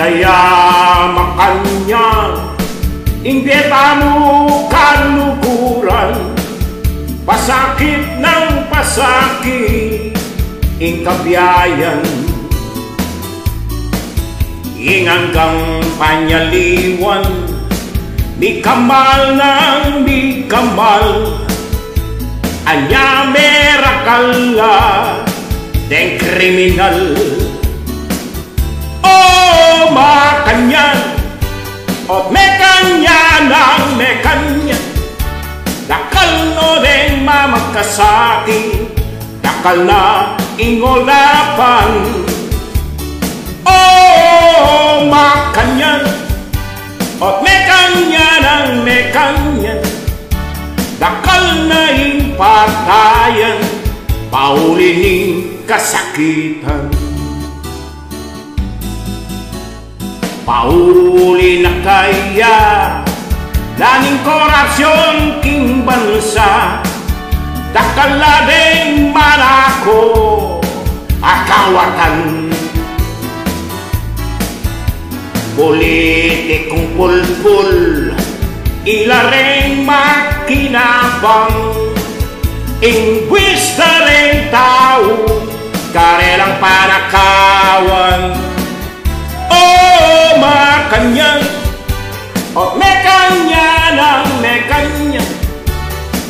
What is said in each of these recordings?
Kaya makanya impieta mo kanukuran, pasakit ng pasakit ing kabiyayan, ing hanggang panyaliwan, mi kamal ng mi kamal, anya merakala deng kriminal. Oh makanyan ot mekanya ng mekanya, dakal no deng mamakasaki, dakal na ingolapan. Oh makanyan ot mekanya ng mekanya, dakal na ing patayan, paulining kasakitan. Pauli na kaya daning korupsyon king bansa, dakal na ding manako akawatan. Politikong pulpul ilareng makinabang, ingwis na rin tao karelang panakawan. Oh makanya ot mekanya ng mekanya,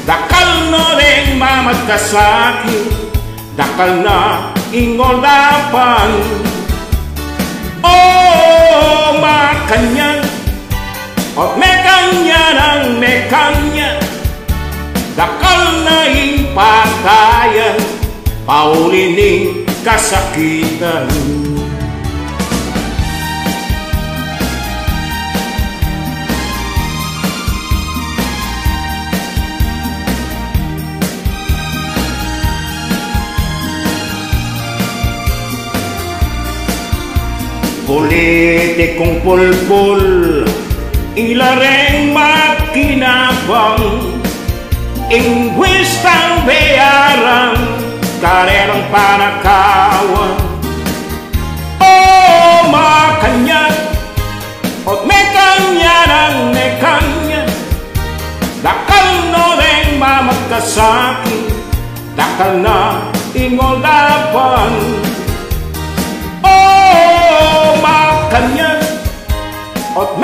dakal no rin mamadkasaki, dakal na ingolapan. Oh makanya ot mekanya ng mekanya, dakal na ing patayan, paulining kasakitan. Politikong pulpul ilareng makinabang, ingwis ang bayaran karerang panakawan. Oh makanya ot mekanya ng mekanya, dakal no rin mamakasaki, dakal na ingolapan. Oh makanya ot